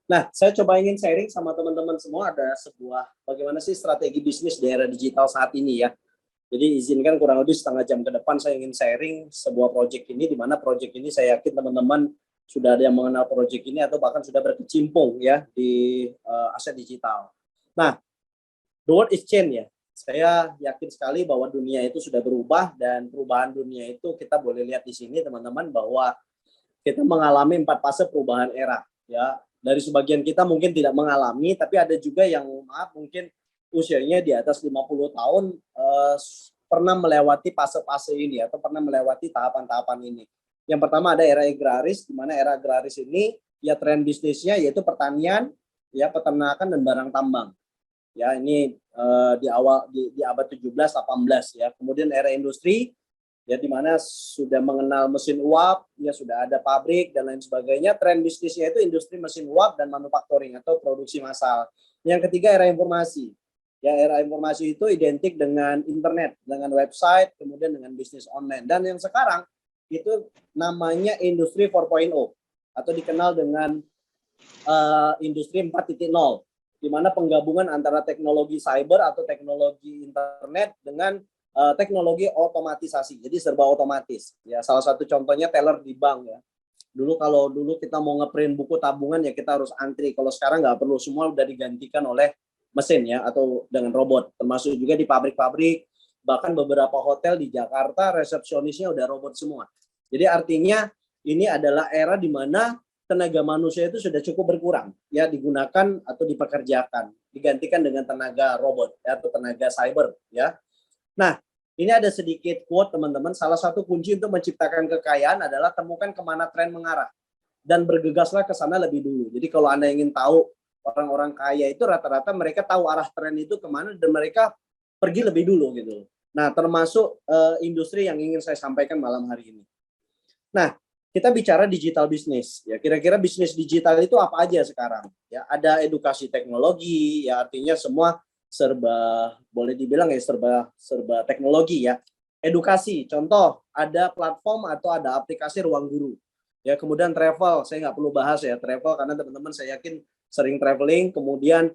Nah, saya coba ingin sharing sama teman-teman semua ada sebuah bagaimana sih strategi bisnis di era digital saat ini ya. Jadi izinkan kurang lebih setengah jam ke depan saya ingin sharing sebuah proyek ini, di mana proyek ini saya yakin teman-teman sudah ada yang mengenal proyek ini atau bahkan sudah berkecimpung ya di aset digital. Nah, the world is change ya. Saya yakin sekali bahwa dunia itu sudah berubah, dan perubahan dunia itu kita boleh lihat di sini teman-teman bahwa kita mengalami 4 fase perubahan era ya. Dari sebagian kita mungkin tidak mengalami, tapi ada juga yang maaf mungkin usianya di atas 50 tahun pernah melewati fase-fase ini atau pernah melewati tahapan-tahapan ini. Yang pertama ada era agraris, di mana era agraris ini ya tren bisnisnya yaitu pertanian, ya peternakan dan barang tambang. Ya ini di awal di abad 17 18 ya. Kemudian era industri ya di mana sudah mengenal mesin uap, ya sudah ada pabrik dan lain sebagainya. Tren bisnisnya itu industri mesin uap dan manufacturing atau produksi massal. Yang ketiga era informasi. Ya era informasi itu identik dengan internet, dengan website, kemudian dengan bisnis online. Dan yang sekarang itu namanya industri 4.0 atau dikenal dengan industri 4.0, di mana penggabungan antara teknologi cyber atau teknologi internet dengan teknologi otomatisasi. Jadi serba otomatis. Ya, salah satu contohnya teller di bank ya. Kalau dulu kita mau ngeprint buku tabungan ya kita harus antri. Kalau sekarang nggak perlu, semua udah digantikan oleh mesin ya atau dengan robot. Termasuk juga di pabrik-pabrik, bahkan beberapa hotel di Jakarta resepsionisnya udah robot semua. Jadi artinya ini adalah era di mana tenaga manusia itu sudah cukup berkurang ya, digunakan atau dipekerjakan, digantikan dengan tenaga robot ya, atau tenaga cyber ya. Nah, ini ada sedikit quote teman-teman, salah satu kunci untuk menciptakan kekayaan adalah temukan kemana tren mengarah dan bergegaslah ke sana lebih dulu. Jadi kalau Anda ingin tahu orang-orang kaya itu rata-rata mereka tahu arah tren itu kemana dan mereka pergi lebih dulu gitu. Nah, termasuk industri yang ingin saya sampaikan malam hari ini. Nah, kita bicara digital bisnis ya, kira-kira bisnis digital itu apa aja sekarang ya? Ada edukasi teknologi ya, artinya semua serba boleh dibilang ya serba teknologi ya. Edukasi, contoh ada platform atau ada aplikasi Ruang Guru ya. Kemudian travel, saya nggak perlu bahas ya travel karena teman-teman saya yakin sering traveling. Kemudian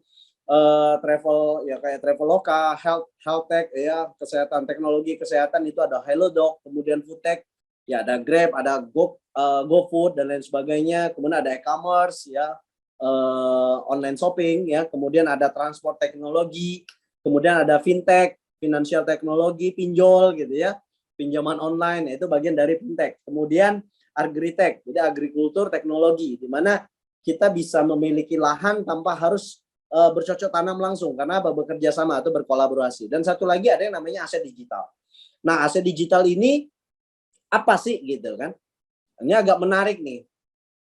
travel ya kayak Traveloka, health tech ya, kesehatan, teknologi kesehatan itu ada HelloDoc. Kemudian food tech ya ada Grab, ada GoFood dan lain sebagainya. Kemudian ada e-commerce ya, online shopping ya. Kemudian ada transport teknologi, kemudian ada fintech, financial teknologi, pinjol gitu ya, pinjaman online, itu bagian dari fintech. Kemudian agritech, jadi agrikultur teknologi, di mana kita bisa memiliki lahan tanpa harus bercocok tanam langsung karena apa, bekerja sama atau berkolaborasi. Dan satu lagi ada yang namanya aset digital. Nah, aset digital ini apa sih gitu kan? Ini agak menarik nih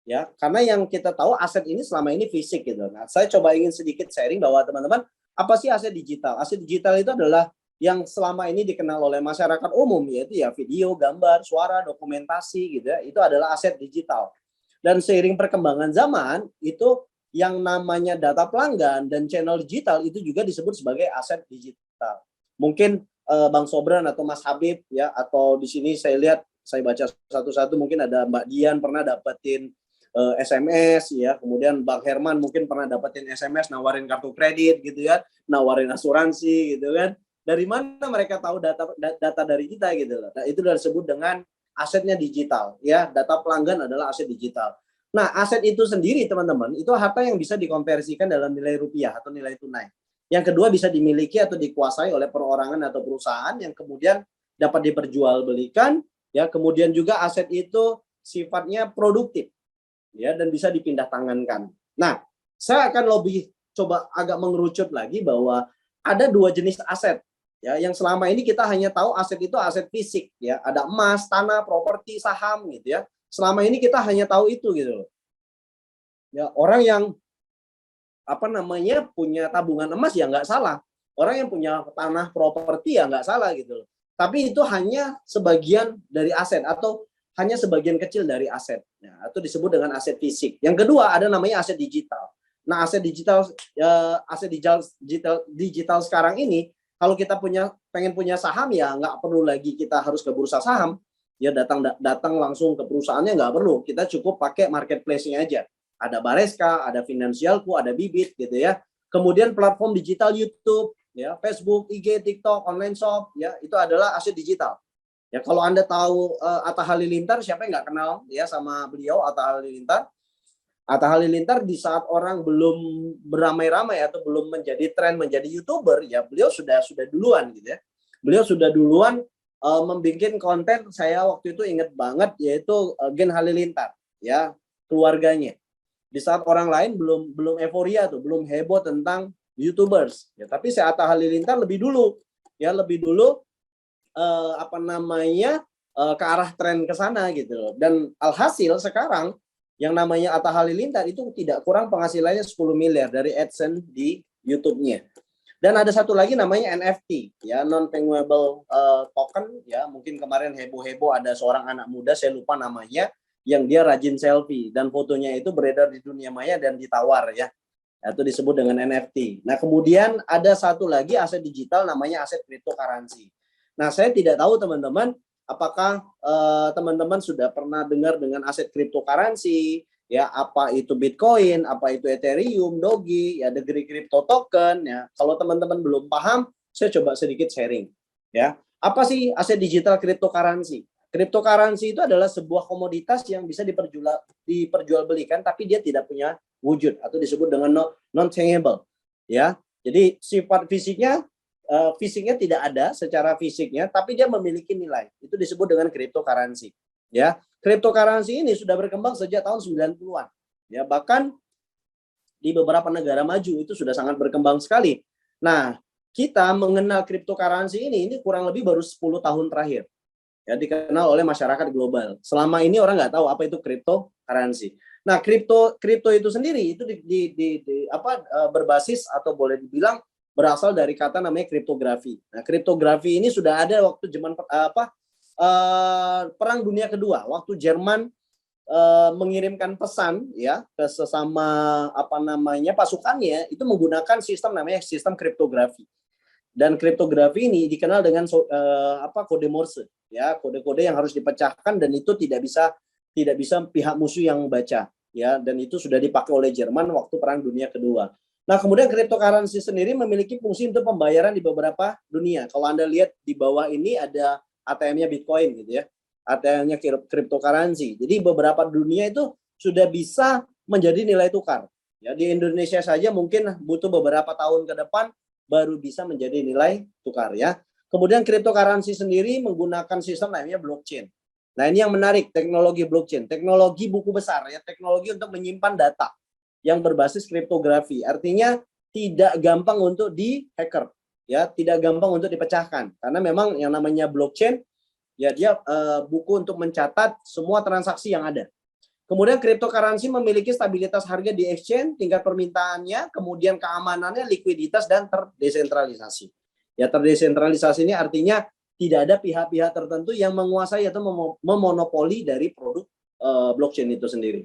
ya, karena yang kita tahu aset ini selama ini fisik gitu. Nah, saya coba ingin sedikit sharing bahwa teman-teman, apa sih aset digital? Aset digital itu adalah yang selama ini dikenal oleh masyarakat umum, yaitu ya video, gambar, suara, dokumentasi gitu ya. Itu adalah aset digital. Dan seiring perkembangan zaman itu yang namanya data pelanggan dan channel digital itu juga disebut sebagai aset digital. Mungkin Bang Sobran atau Mas Habib ya, atau di sini saya lihat, saya baca satu-satu, mungkin ada Mbak Dian pernah dapetin SMS ya, kemudian Bang Herman mungkin pernah dapetin SMS nawarin kartu kredit gitu ya, nawarin asuransi gitu kan. Dari mana mereka tahu data dari kita gitu loh. Nah, itu disebut dengan asetnya digital ya, data pelanggan adalah aset digital. Nah, aset itu sendiri teman-teman, itu harta yang bisa dikonversikan dalam nilai rupiah atau nilai tunai. Yang kedua bisa dimiliki atau dikuasai oleh perorangan atau perusahaan yang kemudian dapat diperjualbelikan ya. Kemudian juga aset itu sifatnya produktif ya dan bisa dipindah tangankan. Nah, saya akan lebih coba agak mengerucut lagi bahwa ada dua jenis aset ya, yang selama ini kita hanya tahu aset itu aset fisik ya, ada emas, tanah, properti, saham gitu ya. Selama ini kita hanya tahu itu gitu loh. Ya, orang yang apa namanya punya tabungan emas ya nggak salah. Orang yang punya tanah, properti ya nggak salah gitu loh. Tapi itu hanya sebagian dari aset atau hanya sebagian kecil dari aset. Nah, itu disebut dengan aset fisik. Yang kedua ada namanya aset digital. Nah, aset digital sekarang ini, kalau kita pengen punya saham ya nggak perlu lagi kita harus ke bursa saham. Ya datang langsung ke perusahaannya nggak perlu. Kita cukup pakai marketplace-nya aja. Ada Bareska, ada Finansialku, ada Bibit gitu ya. Kemudian platform digital YouTube, ya, Facebook, IG, TikTok, online shop, ya, itu adalah aset digital. Ya, kalau Anda tahu Atta Halilintar, siapa yang nggak kenal ya sama beliau, Atta Halilintar? Atta Halilintar di saat orang belum beramai-ramai atau belum menjadi tren menjadi YouTuber, ya beliau sudah duluan gitu ya. Beliau sudah duluan membuat konten, saya waktu itu ingat banget, yaitu Gen Halilintar, ya, keluarganya. Di saat orang lain belum euforia tuh, belum heboh tentang YouTubers. Ya, tapi si Atta Halilintar lebih dulu, ya, lebih dulu ke arah tren ke sana gitu. Dan alhasil sekarang yang namanya Atta Halilintar itu tidak kurang penghasilannya 10 miliar dari AdSense di YouTube-nya. Dan ada satu lagi namanya NFT, ya, non fungible token, ya, mungkin kemarin heboh-heboh ada seorang anak muda, saya lupa namanya, yang dia rajin selfie dan fotonya itu beredar di dunia maya dan ditawar, ya. Itu disebut dengan NFT. Nah, kemudian ada satu lagi aset digital namanya aset cryptocurrency. Nah, saya tidak tahu teman-teman apakah teman-teman sudah pernah dengar dengan aset cryptocurrency, ya, apa itu Bitcoin, apa itu Ethereum, Doge, ya, Degree Crypto Token, ya. Kalau teman-teman belum paham, saya coba sedikit sharing, ya. Apa sih aset digital cryptocurrency? Cryptocurrency itu adalah sebuah komoditas yang bisa diperjualbelikan tapi dia tidak punya wujud atau disebut dengan non tangible, ya. Jadi sifat fisiknya tidak ada secara fisiknya, tapi dia memiliki nilai. Itu disebut dengan cryptocurrency. Ya, cryptocurrency ini sudah berkembang sejak tahun 90-an. Ya, bahkan di beberapa negara maju itu sudah sangat berkembang sekali. Nah, kita mengenal cryptocurrency ini kurang lebih baru 10 tahun terakhir. Ya, dikenal oleh masyarakat global. Selama ini orang nggak tahu apa itu cryptocurrency. Nah, kripto itu sendiri itu berbasis atau boleh dibilang berasal dari kata namanya kriptografi. Nah, kriptografi ini sudah ada waktu zaman Perang Dunia Kedua, waktu Jerman mengirimkan pesan, ya, ke sesama pasukannya, itu menggunakan sistem namanya sistem kriptografi. Dan kriptografi ini dikenal dengan kode Morse, ya, kode-kode yang harus dipecahkan dan itu tidak bisa pihak musuh yang baca, ya, dan itu sudah dipakai oleh Jerman waktu Perang Dunia Kedua. Nah, kemudian cryptocurrency sendiri memiliki fungsi untuk pembayaran di beberapa dunia. Kalau Anda lihat di bawah ini ada ATM-nya Bitcoin gitu ya. ATM-nya cryptocurrency. Jadi beberapa dunia itu sudah bisa menjadi nilai tukar. Ya, di Indonesia saja mungkin butuh beberapa tahun ke depan baru bisa menjadi nilai tukar, ya. Kemudian cryptocurrency sendiri menggunakan sistem namanya blockchain. Nah, ini yang menarik, teknologi blockchain, teknologi buku besar, ya, teknologi untuk menyimpan data yang berbasis kriptografi. Artinya tidak gampang untuk di-hacker, ya, tidak gampang untuk dipecahkan. Karena memang yang namanya blockchain, ya, dia buku untuk mencatat semua transaksi yang ada. Kemudian cryptocurrency memiliki stabilitas harga di exchange, tingkat permintaannya, kemudian keamanannya, likuiditas, dan terdesentralisasi. Ya, terdesentralisasi ini artinya tidak ada pihak-pihak tertentu yang menguasai atau memonopoli dari produk blockchain itu sendiri.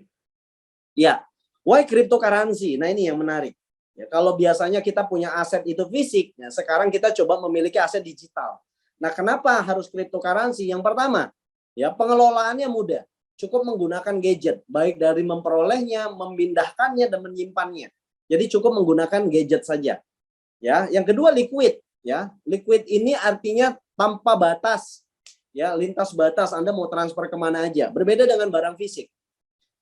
Ya, why cryptocurrency? Nah, ini yang menarik. Ya, kalau biasanya kita punya aset itu fisik, ya, sekarang kita coba memiliki aset digital. Nah, kenapa harus cryptocurrency? Yang pertama, ya, pengelolaannya mudah. Cukup menggunakan gadget, baik dari memperolehnya, memindahkannya, dan menyimpannya. Jadi cukup menggunakan gadget saja. Ya, yang kedua liquid, ya. Liquid ini artinya tanpa batas, ya, lintas batas. Anda mau transfer kemana aja. Berbeda dengan barang fisik.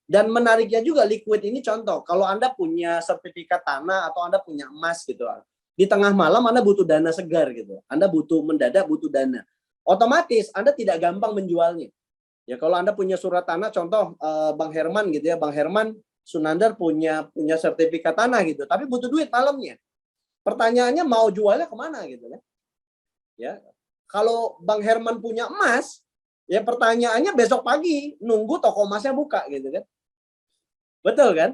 Dan menariknya juga liquid ini contoh, kalau Anda punya sertifikat tanah atau Anda punya emas gitu, di tengah malam Anda butuh dana segar gitu. Anda mendadak butuh dana. Otomatis Anda tidak gampang menjualnya. Ya, kalau Anda punya surat tanah, contoh Bang Herman gitu ya, Bang Herman Sunandar punya sertifikat tanah gitu, tapi butuh duit malamnya. Pertanyaannya mau jualnya kemana gitu kan? Ya, kalau Bang Herman punya emas, ya pertanyaannya besok pagi nunggu toko emasnya buka gitu kan? Betul kan?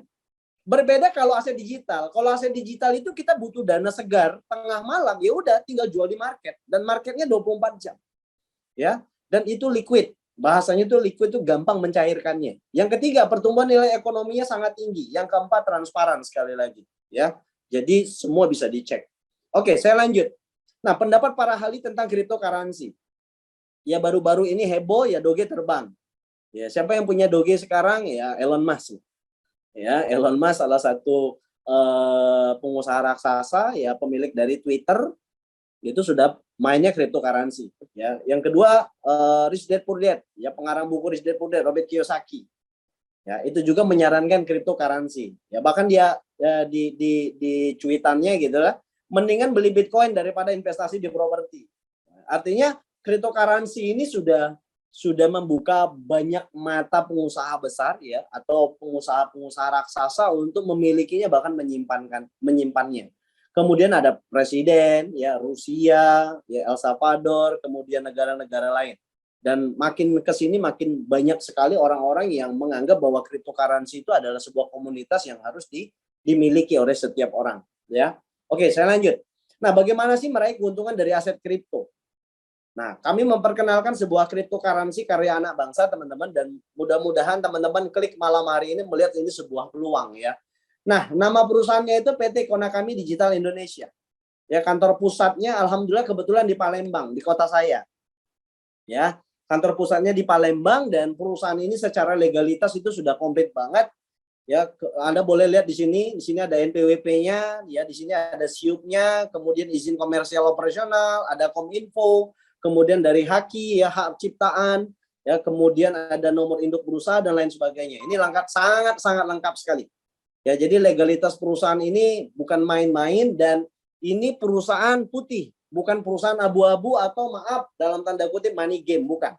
Berbeda kalau aset digital. Kalau aset digital itu kita butuh dana segar tengah malam, ya udah tinggal jual di market dan marketnya 24 jam. Ya, dan itu liquid. Bahasanya itu liquid itu gampang mencairkannya. Yang ketiga, pertumbuhan nilai ekonominya sangat tinggi. Yang keempat, transparan sekali lagi, ya. Jadi semua bisa dicek. Oke, saya lanjut. Nah, pendapat para ahli tentang cryptocurrency. Ya, baru-baru ini heboh, ya, Doge terbang. Ya, siapa yang punya Doge sekarang? Ya, Elon Musk. Ya, Elon Musk salah satu pengusaha raksasa, ya pemilik dari Twitter, itu sudah mainnya cryptocurrency. Ya, yang kedua Rich Dad Poor Dad, ya pengarang buku Rich Dad Poor Dad, Robert Kiyosaki. Ya, itu juga menyarankan cryptocurrency. Ya, bahkan dia di cuitannya gitu lah, mendingan beli Bitcoin daripada investasi di properti. Artinya cryptocurrency ini sudah membuka banyak mata pengusaha besar ya atau pengusaha-pengusaha raksasa untuk memilikinya bahkan menyimpannya. Kemudian ada presiden ya Rusia, ya El Salvador, kemudian negara-negara lain. Dan makin ke sini makin banyak sekali orang-orang yang menganggap bahwa cryptocurrency itu adalah sebuah komunitas yang harus dimiliki oleh setiap orang, ya. Oke, saya lanjut. Nah, bagaimana sih meraih keuntungan dari aset kripto? Nah, kami memperkenalkan sebuah cryptocurrency karya anak bangsa, teman-teman, dan mudah-mudahan teman-teman klik malam hari ini melihat ini sebuah peluang ya. Nah, nama perusahaannya itu PT Konakami Digital Indonesia. Ya, kantor pusatnya alhamdulillah kebetulan di Palembang, di kota saya. Ya, kantor pusatnya di Palembang dan perusahaan ini secara legalitas itu sudah komplit banget. Ya, Anda boleh lihat di sini ada NPWP-nya, ya di sini ada SIUP-nya, kemudian izin komersial operasional, ada Kominfo, kemudian dari Haki ya hak ciptaan, ya kemudian ada nomor induk berusaha dan lain sebagainya. Ini lengkap, sangat lengkap sekali. Ya, jadi legalitas perusahaan ini bukan main-main dan ini perusahaan putih, bukan perusahaan abu-abu atau maaf dalam tanda kutip money game, bukan.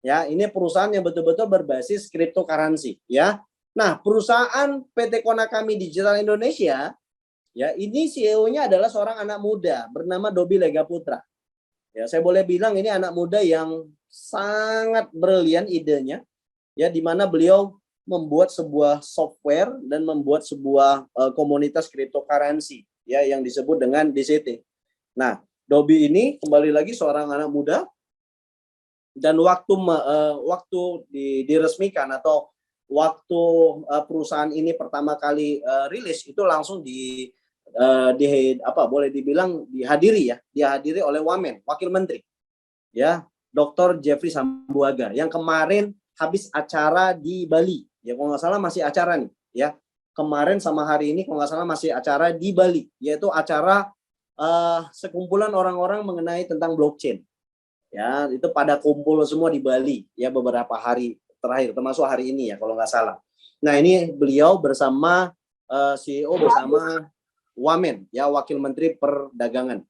Ya, ini perusahaan yang betul-betul berbasis cryptocurrency, ya. Nah, perusahaan PT Konakami Digital Indonesia, ya ini CEO-nya adalah seorang anak muda bernama Dobi Lega Putra. Ya, saya boleh bilang ini anak muda yang sangat brilian idenya, ya di mana beliau membuat sebuah software dan membuat sebuah komunitas cryptocurrency, ya yang disebut dengan DCT. Nah, Dobi ini kembali lagi seorang anak muda dan waktu diresmikan atau waktu perusahaan ini pertama kali rilis itu langsung boleh dibilang dihadiri oleh Wamen, wakil menteri, ya Dr. Jeffrey Sambuaga yang kemarin habis acara di Bali, ya kalau nggak salah masih acara nih, ya kemarin sama hari ini kalau nggak salah masih acara di Bali, yaitu acara sekumpulan orang-orang mengenai tentang blockchain. Ya, itu pada kumpul semua di Bali ya beberapa hari terakhir termasuk hari ini ya kalau nggak salah. Nah, ini beliau bersama CEO bersama Wamen ya Wakil Menteri Perdagangan.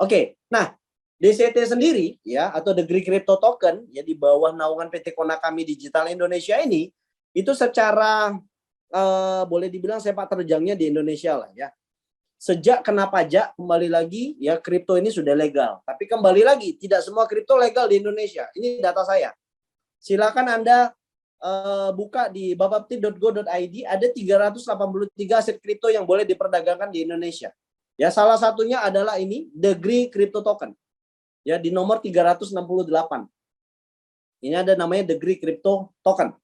Oke, nah DCT sendiri ya atau Degree Crypto Token ya di bawah naungan PT Konakami Digital Indonesia ini itu secara boleh dibilang sepak terjangnya di Indonesia lah ya. Sejak kena pajak kembali lagi ya kripto ini sudah legal. Tapi kembali lagi tidak semua kripto legal di Indonesia. Ini data saya. Silakan Anda buka di bapepti.go.id ada 383 aset kripto yang boleh diperdagangkan di Indonesia. Ya, salah satunya adalah ini Degree Crypto Token. Ya, di nomor 368. Ini ada namanya Degree Crypto Token.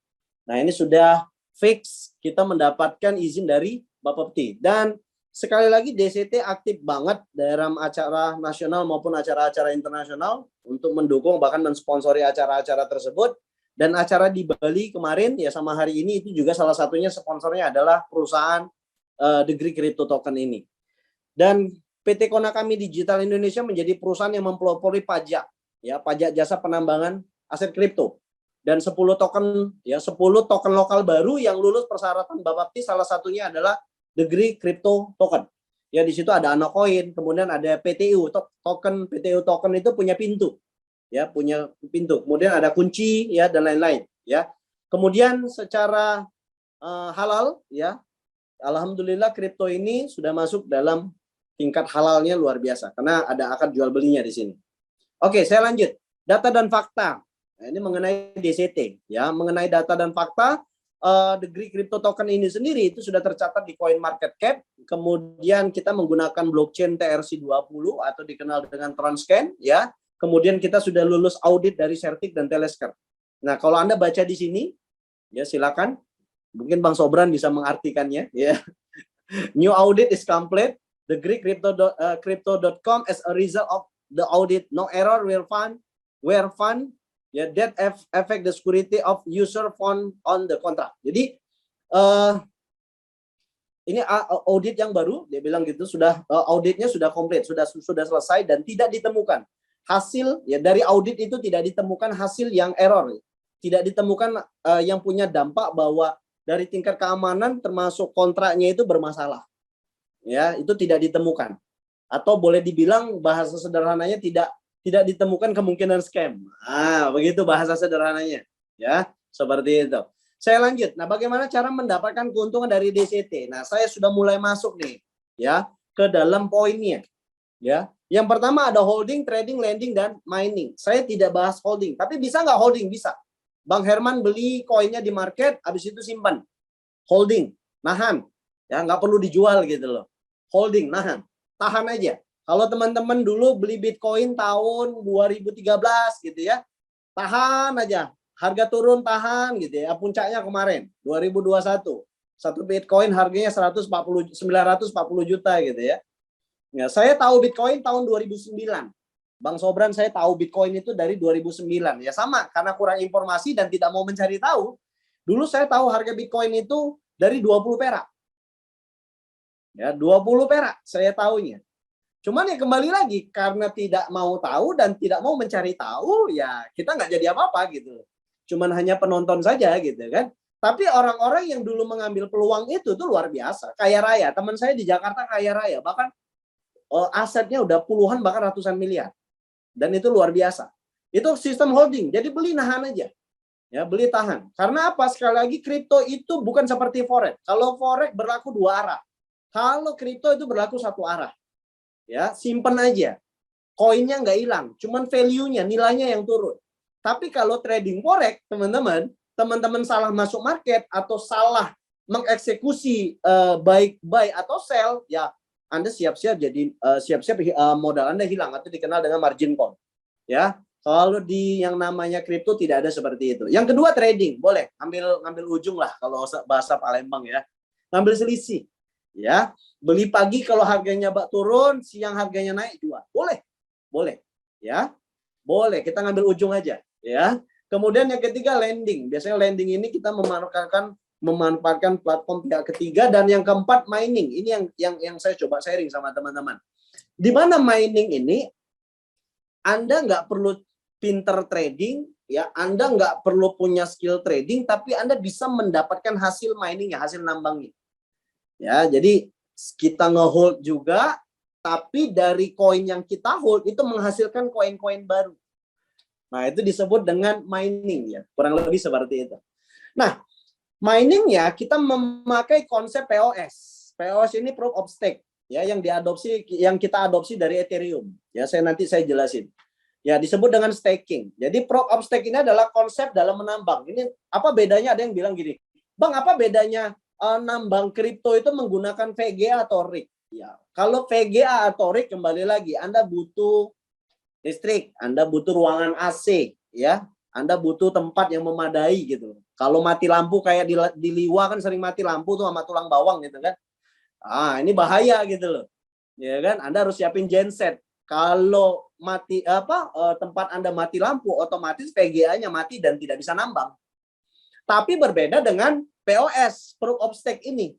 Nah, ini sudah fix kita mendapatkan izin dari Bapepti dan sekali lagi DCT aktif banget dalam acara nasional maupun acara-acara internasional untuk mendukung bahkan mensponsori acara-acara tersebut. Dan acara di Bali kemarin ya sama hari ini itu juga salah satunya sponsornya adalah perusahaan Degree Crypto Token ini. Dan PT Konakami Digital Indonesia menjadi perusahaan yang mempelopori pajak ya pajak jasa penambangan aset kripto. Dan 10 token lokal baru yang lulus persyaratan Bapepti salah satunya adalah Degree Crypto Token. Ya di situ ada Anocoin, kemudian ada PTU token. PTU token itu punya pintu. Ya, punya pintu. Kemudian ada kunci ya dan lain-lain, ya. Kemudian secara halal ya. Alhamdulillah kripto ini sudah masuk dalam tingkat halalnya luar biasa karena ada akad jual belinya di sini. Oke, saya lanjut. Data dan fakta. Nah, ini mengenai DCT ya, mengenai data dan fakta. Degree Crypto Token ini sendiri itu sudah tercatat di CoinMarketCap. Kemudian kita menggunakan blockchain TRC20 atau dikenal dengan Transcan ya. Kemudian kita sudah lulus audit dari Certic dan Telesker. Nah, kalau Anda baca di sini ya silakan. Mungkin Bang Sobran bisa mengartikannya ya. New audit is complete. Degree crypto.com as a result of the audit. No error were found ya that affect the security of user fund on the contract. Jadi ini audit yang baru, dia bilang gitu, sudah auditnya sudah komplit, sudah selesai dan tidak ditemukan hasil ya dari audit itu, tidak ditemukan hasil yang error, tidak ditemukan yang punya dampak bahwa dari tingkat keamanan termasuk kontraknya itu bermasalah. Ya, itu tidak ditemukan. Atau boleh dibilang bahasa sederhananya tidak ditemukan kemungkinan scam. Begitu bahasa sederhananya. Ya, seperti itu. Saya lanjut. Nah, bagaimana cara mendapatkan keuntungan dari DCT? Nah, saya sudah mulai masuk nih, ya, ke dalam poinnya. Ya, yang pertama ada holding, trading, lending, dan mining. Saya tidak bahas holding, tapi bisa nggak holding? Bisa. Bang Herman beli koinnya di market, habis itu simpan. Holding, nahan. Ya, nggak perlu dijual gitu loh. Holding, nahan. Tahan aja. Kalau teman-teman dulu beli Bitcoin tahun 2013 gitu ya, tahan aja. Harga turun tahan gitu ya. Puncaknya kemarin 2021. Satu Bitcoin harganya 940 juta gitu ya. Ya, saya tahu Bitcoin tahun 2009. Bang Sobran, saya tahu Bitcoin itu dari 2009. Ya sama, karena kurang informasi dan tidak mau mencari tahu. Dulu saya tahu harga Bitcoin itu dari 20 perak. Ya, 20 perak saya tahunya. Cuman ya kembali lagi, karena tidak mau tahu dan tidak mau mencari tahu, ya kita nggak jadi apa-apa gitu. Cuman hanya penonton saja gitu kan. Tapi orang-orang yang dulu mengambil peluang itu tuh luar biasa. Kaya raya. Teman saya di Jakarta kaya raya. Bahkan asetnya udah puluhan bahkan ratusan miliar. Dan itu luar biasa. Itu sistem holding. Jadi beli nahan aja. Ya, beli tahan. Karena apa? Sekali lagi kripto itu bukan seperti forex. Kalau forex berlaku dua arah. Kalau kripto itu berlaku satu arah. Ya, simpen aja. Koinnya nggak hilang, cuman value-nya, nilainya yang turun. Tapi kalau trading forex, teman-teman salah masuk market atau salah mengeksekusi baik buy atau sell, ya Anda siap-siap jadi siap-siap modal Anda hilang atau dikenal dengan margin call. Ya, kalau di yang namanya kripto tidak ada seperti itu. Yang kedua trading, boleh ngambil ujung lah kalau bahasa Palembang ya. Ngambil selisih. Ya, beli pagi kalau harganya turun, siang harganya naik jual. Boleh. Boleh. Ya. Boleh, kita ngambil ujung aja, ya. Kemudian yang ketiga lending. Biasanya lending ini kita memanfaatkan platform pihak ketiga, dan yang keempat mining. Ini yang saya coba sharing sama teman-teman. Di mana mining ini Anda nggak perlu pinter trading, ya. Anda nggak perlu punya skill trading, tapi Anda bisa mendapatkan hasil miningnya, hasil nambangnya. Ya, jadi kita ngehold juga, tapi dari koin yang kita hold itu menghasilkan koin-koin baru. Nah, itu disebut dengan mining ya, kurang lebih seperti itu. Nah, mining ya kita memakai konsep POS. POS ini proof of stake ya, yang kita adopsi dari Ethereum. Ya, nanti saya jelasin. Ya, disebut dengan staking. Jadi proof of stake ini adalah konsep dalam menambang. Ini apa bedanya? Ada yang bilang gini, Bang, apa bedanya nambang kripto itu menggunakan VGA atau RIG? Ya, kalau VGA atau RIG kembali lagi, Anda butuh listrik, Anda butuh ruangan AC, ya, Anda butuh tempat yang memadai gitu. Kalau mati lampu kayak di Liwa kan sering mati lampu tuh sama tulang bawang gitu kan. Ini bahaya gitu loh. Ya kan, Anda harus siapin genset. Kalau mati tempat Anda mati lampu, otomatis VGA-nya mati dan tidak bisa nambang. Tapi berbeda dengan POS, proof of stake ini.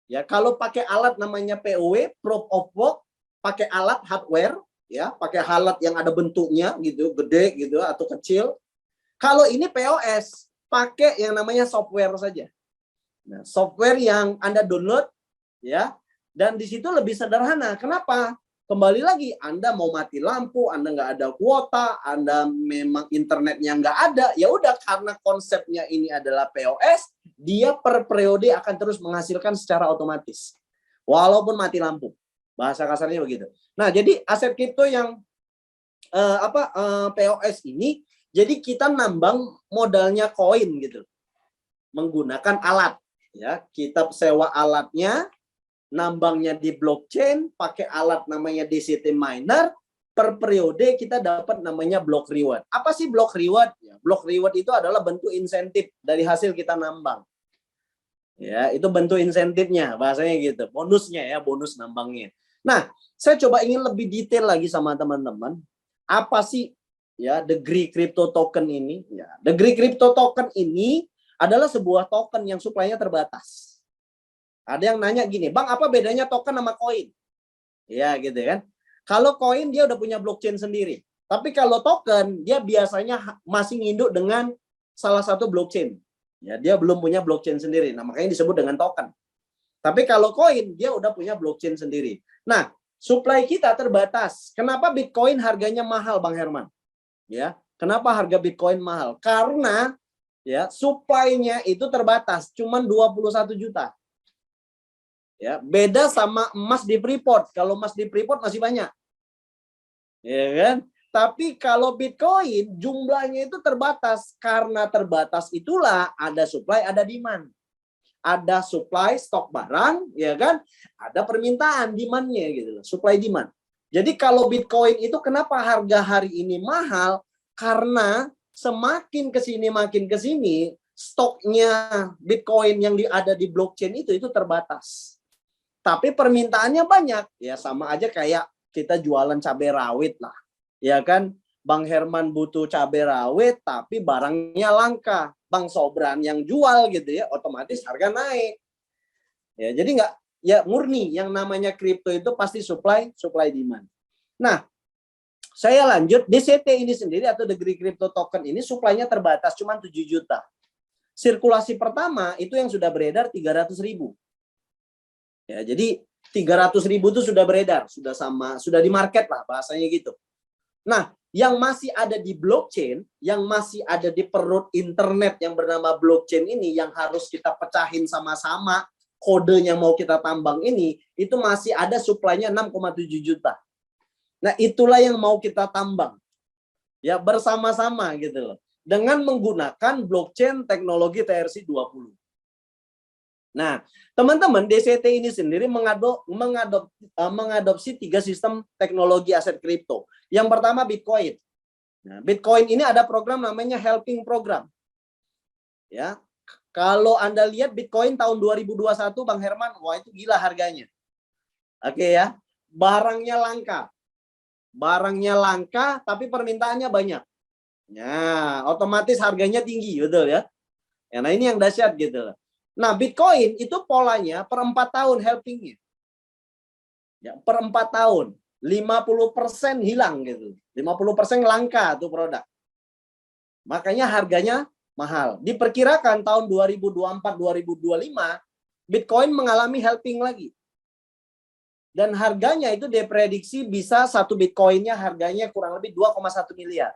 Ya, kalau pakai alat namanya POW, proof of work, pakai alat hardware, ya, pakai alat yang ada bentuknya gitu, gede gitu atau kecil. Kalau ini POS, pakai yang namanya software saja. Nah, software yang Anda download, ya, dan di situ lebih sederhana. Kenapa? Kembali lagi, Anda mau mati lampu, Anda nggak ada kuota, Anda memang internetnya nggak ada, ya udah, karena konsepnya ini adalah POS, dia per periode akan terus menghasilkan secara otomatis, walaupun mati lampu. Bahasa kasarnya begitu. Nah, jadi aset kripto yang POS ini, jadi kita nambang modalnya koin gitu, menggunakan alat. Ya, kita sewa alatnya, nambangnya di blockchain, pakai alat namanya DCT miner, per periode kita dapat namanya block reward. Apa sih block reward? Ya, block reward itu adalah bentuk insentif dari hasil kita nambang. Ya, itu bentuk insentifnya, bahasanya gitu. Bonusnya ya, bonus nambangnya. Nah, saya coba ingin lebih detail lagi sama teman-teman. Apa sih ya The Grey Crypto Token ini? Ya, The Grey Crypto Token ini adalah sebuah token yang suplainya terbatas. Ada yang nanya gini, Bang, apa bedanya token sama koin? Ya gitu kan. Kalau koin dia udah punya blockchain sendiri. Tapi kalau token dia biasanya masih nginduk dengan salah satu blockchain. Ya, dia belum punya blockchain sendiri. Nah, makanya disebut dengan token. Tapi kalau koin dia udah punya blockchain sendiri. Nah, supply kita terbatas. Kenapa Bitcoin harganya mahal, Bang Herman? Ya, kenapa harga Bitcoin mahal? Karena ya, supply-nya itu terbatas, cuman 21 juta. Ya, beda sama emas di Freeport. Kalau emas di Freeport masih banyak. Ya kan? Tapi kalau Bitcoin jumlahnya itu terbatas. Karena terbatas itulah ada supply, ada demand. Ada supply stok barang, ya kan? Ada permintaan demand-nya gitu loh, supply demand. Jadi kalau Bitcoin itu kenapa harga hari ini mahal? Karena semakin ke sini makin ke sini stoknya Bitcoin yang ada di blockchain itu terbatas. Tapi permintaannya banyak, ya sama aja kayak kita jualan cabai rawit lah. Ya kan? Bang Herman butuh cabai rawit tapi barangnya langka. Bang Sobran yang jual gitu ya, otomatis harga naik. Ya, jadi nggak ya murni yang namanya kripto itu pasti supply demand. Nah, saya lanjut, DCT ini sendiri atau Degree Crypto Token ini supply-nya terbatas cuma 7 juta. Sirkulasi pertama itu yang sudah beredar 300.000. Ya, jadi 300.000 itu sudah beredar, sudah di market lah bahasanya gitu. Nah, yang masih ada di blockchain, yang masih ada di perut internet yang bernama blockchain ini, yang harus kita pecahin sama-sama, kodenya mau kita tambang ini, itu masih ada supply-nya 6,7 juta. Nah, itulah yang mau kita tambang. Ya, bersama-sama gitu loh. Dengan menggunakan blockchain teknologi TRC20. Nah, teman-teman, DCT ini sendiri mengadopsi 3 sistem teknologi aset kripto. Yang pertama Bitcoin. Nah, Bitcoin ini ada program namanya helping program. Ya, kalau Anda lihat Bitcoin tahun 2021, Bang Herman, wah itu gila harganya. Oke ya, barangnya langka, tapi permintaannya banyak. Nah, otomatis harganya tinggi, betul ya. Nah, ini yang dahsyat gitu. Nah, Bitcoin itu polanya per 4 tahun helpingnya. Ya, per 4 tahun. 50% hilang gitu. 50% langka tuh produk. Makanya harganya mahal. Diperkirakan tahun 2024-2025, Bitcoin mengalami helping lagi. Dan harganya itu diprediksi bisa satu Bitcoinnya harganya kurang lebih 2,1 miliar.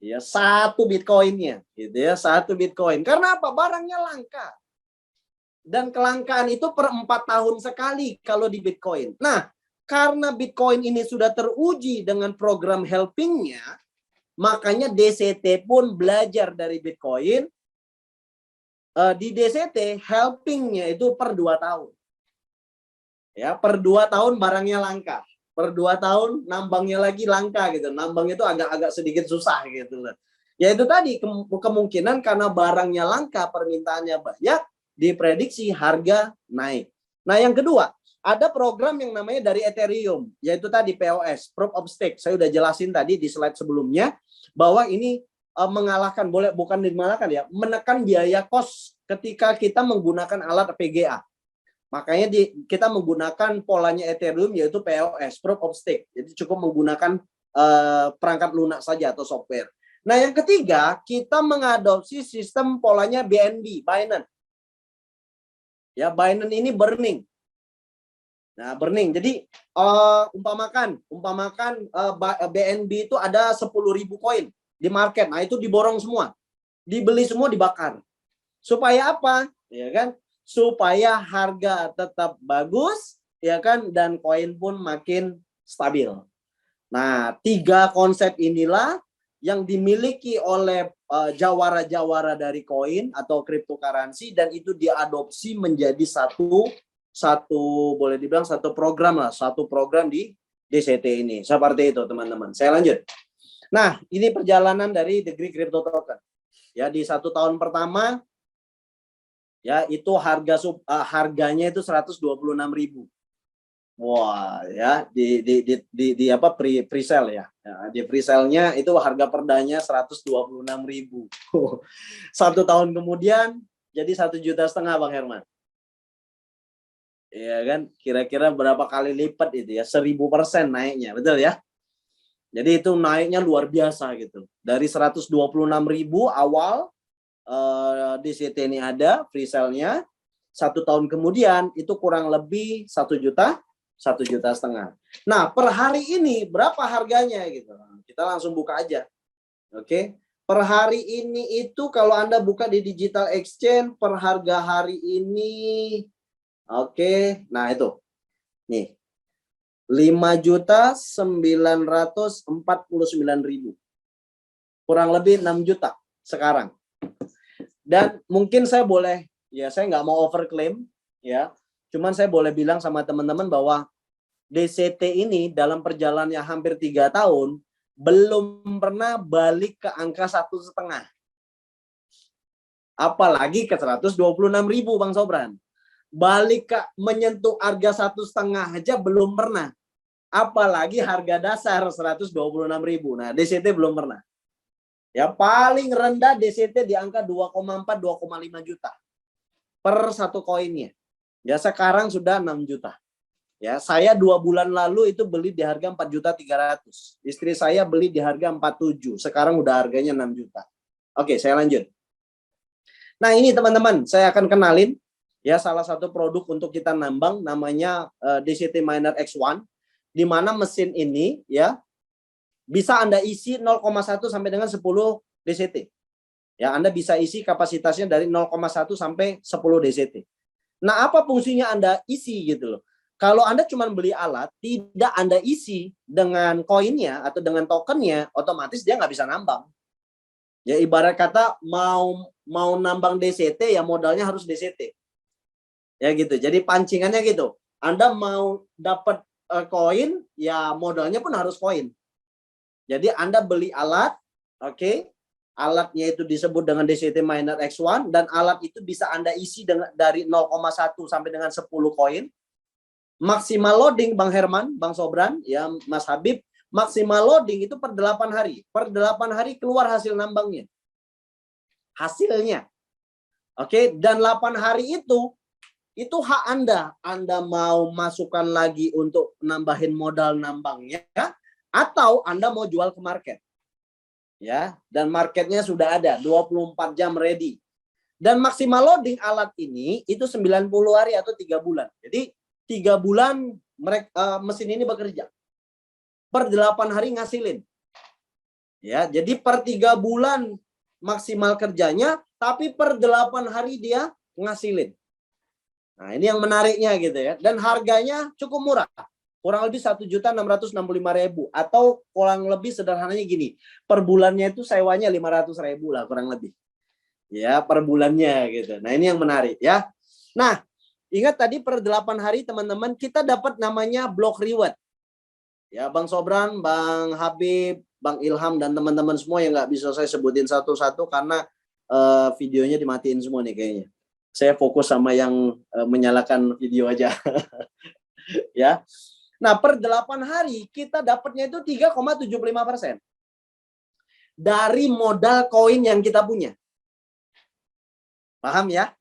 Ya, satu Bitcoinnya, gitu ya, satu Bitcoin. Karena apa? Barangnya langka. Dan kelangkaan itu per 4 tahun sekali kalau di Bitcoin. Nah, karena Bitcoin ini sudah teruji dengan program helpingnya, makanya DCT pun belajar dari Bitcoin. Di DCT helpingnya itu per 2 tahun. Ya, per 2 tahun barangnya langka. Per 2 tahun nambangnya lagi langka gitu. Nambang itu agak-agak sedikit susah gitu. Ya itu tadi kemungkinan karena barangnya langka, permintaannya banyak, diprediksi harga naik. Nah, yang kedua, ada program yang namanya dari Ethereum, yaitu tadi POS, Proof of Stake. Saya udah jelasin tadi di slide sebelumnya bahwa ini mengalahkan, bukan dimalahkan ya, menekan biaya kos ketika kita menggunakan alat PGA. Makanya kita menggunakan polanya Ethereum yaitu POS, Proof of Stake. Jadi cukup menggunakan perangkat lunak saja atau software. Nah, yang ketiga, kita mengadopsi sistem polanya BNB, Binance. Ya, Binance ini burning. Nah, burning. Jadi umpamakan BNB itu ada 10.000 koin di market. Nah, itu diborong semua. Dibeli semua, dibakar. Supaya apa? Ya kan? Supaya harga tetap bagus, ya kan, dan koin pun makin stabil. Nah, 3 konsep inilah yang dimiliki oleh jawara-jawara dari koin atau cryptocurrency, dan itu diadopsi menjadi satu boleh dibilang satu program lah, satu program di DCT ini. Seperti itu, teman-teman. Saya lanjut. Nah, ini perjalanan dari Degree Crypto Token. Ya, di 1 tahun pertama ya itu harganya itu 126.000. Wah, ya di apa pre-sale ya. Di pre-sale-nya itu harga perdanya 126.000. 1 tahun kemudian jadi 1,5 juta Bang Herman. Ya kan, kira-kira berapa kali lipat itu ya, 1000% naiknya, betul ya? Jadi itu naiknya luar biasa gitu. Dari 126.000 awal DCT ini ada free sale-nya, 1 tahun kemudian itu kurang lebih 1 juta, 1,5 juta. Nah, per hari ini berapa harganya gitu? Kita langsung buka aja. Oke. Per hari ini itu kalau Anda buka di Digital Exchange per harga hari ini, oke, nah itu. Nih. 5.949.000. Kurang lebih 6 juta sekarang. Dan mungkin saya boleh, ya saya nggak mau overclaim, ya. Cuman saya boleh bilang sama teman-teman bahwa DCT ini dalam perjalanannya hampir 3 tahun, belum pernah balik ke angka 1,5. Apalagi ke 126.000, Bang Sobran. Balik ke menyentuh harga 1,5 aja belum pernah. Apalagi harga dasar 126.000. Nah, DCT belum pernah. Ya, paling rendah DCT di angka 2,4 2,5 juta per satu koinnya. Ya, sekarang sudah 6 juta. Ya, saya 2 bulan lalu itu beli di harga 4.300.000. Istri saya beli di harga 47. Sekarang udah harganya 6 juta. Oke, saya lanjut. Nah, ini teman-teman, saya akan kenalin ya salah satu produk untuk kita nambang namanya DCT Miner X1, di mana mesin ini ya bisa Anda isi 0,1 sampai dengan 10 DCT. Ya, Anda bisa isi kapasitasnya dari 0,1 sampai 10 DCT. Nah, apa fungsinya Anda isi gitu loh. Kalau Anda cuma beli alat, tidak Anda isi dengan koinnya atau dengan tokennya, otomatis dia nggak bisa nambang. Ya, ibarat kata mau nambang DCT ya modalnya harus DCT. Ya gitu. Jadi pancingannya gitu. Anda mau dapat koin, ya modalnya pun harus koin. Jadi Anda beli alat, oke. Alatnya itu disebut dengan DCT Miner X1 dan alat itu bisa Anda isi dari 0,1 sampai dengan 10 koin. Maksimal loading Bang Herman, Bang Sobran, ya Mas Habib, maksimal loading itu per 8 hari. Per 8 hari keluar hasil nambangnya. Hasilnya. Oke, dan 8 hari itu hak Anda. Anda mau masukkan lagi untuk nambahin modal nambangnya, atau Anda mau jual ke market. Ya, dan marketnya sudah ada 24 jam ready. Dan maksimal loading alat ini itu 90 hari atau 3 bulan. Jadi 3 bulan mesin ini bekerja. Per 8 hari ngasilin. Ya, jadi per 3 bulan maksimal kerjanya, tapi per 8 hari dia ngasilin. Nah, ini yang menariknya gitu ya. Dan harganya cukup murah. Kurang lebih 1.665.000 atau kurang lebih sederhananya gini. Per bulannya itu sewanya 500.000 lah kurang lebih. Ya, per bulannya gitu. Nah, ini yang menarik ya. Nah, ingat tadi per 8 hari teman-teman kita dapat namanya block reward. Ya, Bang Sobran, Bang Habib, Bang Ilham dan teman-teman semua yang nggak bisa saya sebutin satu-satu karena videonya dimatiin semua nih kayaknya. Saya fokus sama yang menyalakan video aja. Ya. Nah, per 8 hari kita dapatnya itu 3,75% dari modal koin yang kita punya. Paham ya?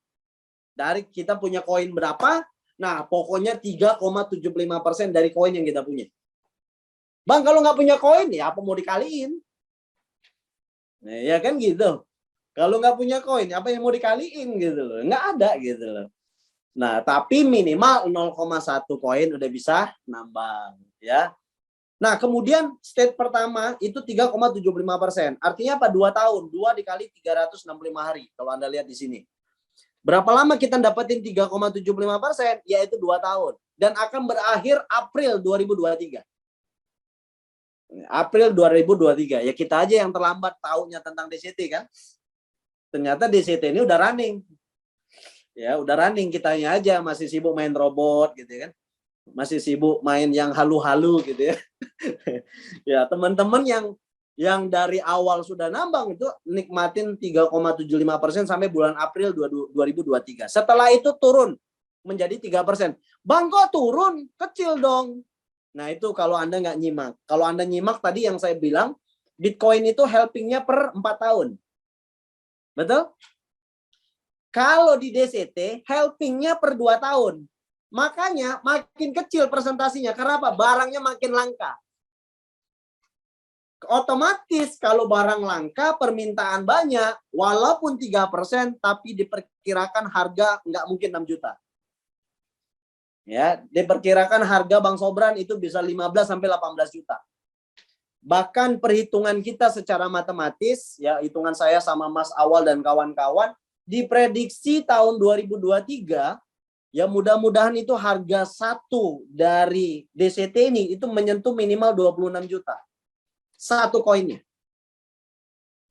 Dari kita punya koin berapa? Nah, pokoknya 3,75% dari koin yang kita punya. Bang, kalau nggak punya koin, ya apa mau dikaliin? Nah, ya kan gitu. Kalau nggak punya koin, apa yang mau dikaliin gitu loh. Nggak ada gitu loh. Nah, tapi minimal 0,1 koin udah bisa nambang. Ya. Nah, kemudian stage pertama itu 3,75%. Artinya apa? 2 tahun. 2 dikali 365 hari. Kalau Anda lihat di sini. Berapa lama kita dapetin 3,75%? Yaitu 2 tahun. Dan akan berakhir April 2023. April 2023. Ya kita aja yang terlambat tahunya tentang DCT kan. Ternyata DCT ini udah running. Ya udah running, kitanya aja masih sibuk main robot gitu kan. Masih sibuk main yang halu-halu gitu ya. Ya teman-teman yang dari awal sudah nambang itu nikmatin 3,75% sampai bulan April 2023. Setelah itu turun menjadi 3%. Bang kok turun? Kecil dong. Nah itu kalau Anda nggak nyimak. Kalau Anda nyimak tadi yang saya bilang, Bitcoin itu helpingnya per 4 tahun. Betul? Kalau di DCT, helpingnya per 2 tahun. Makanya makin kecil presentasinya. Karena apa? Barangnya makin langka. Otomatis kalau barang langka, permintaan banyak, walaupun 3%, tapi diperkirakan harga nggak mungkin 6 juta. Ya, diperkirakan harga Bang Sobran itu bisa 15 sampai 18 juta. Bahkan perhitungan kita secara matematis, ya hitungan saya sama Mas Awal dan kawan-kawan, diprediksi tahun 2023, ya mudah-mudahan itu harga satu dari DCT ini itu menyentuh minimal 26 juta. Satu koinnya.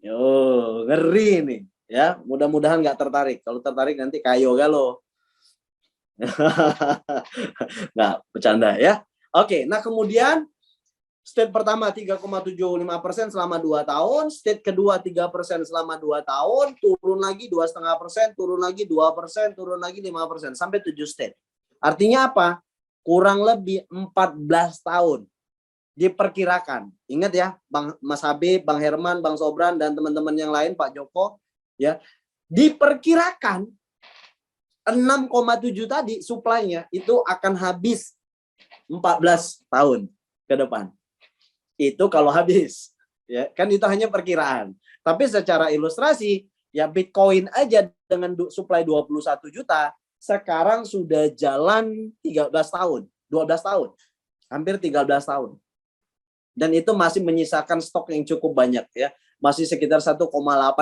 Yo, ngeri nih. Ya, mudah-mudahan nggak tertarik. Kalau tertarik nanti kayo galo. Nggak, bercanda ya. Oke, nah kemudian state pertama 3,75% selama 2 tahun, state kedua 3% selama 2 tahun, turun lagi 2,5%, turun lagi 2%, turun lagi 5%, sampai 7 state. Artinya apa? Kurang lebih 14 tahun. Diperkirakan, ingat ya, Bang Mas Habib, Bang Herman, Bang Sobran, dan teman-teman yang lain, Pak Joko, ya, diperkirakan 6,7 tadi supply-nya itu akan habis 14 tahun ke depan. Itu kalau habis, ya kan itu hanya perkiraan. Tapi secara ilustrasi, ya Bitcoin aja dengan supply 21 juta, sekarang sudah jalan 13 tahun, 12 tahun, hampir 13 tahun. Dan itu masih menyisakan stok yang cukup banyak ya. Masih sekitar 1,8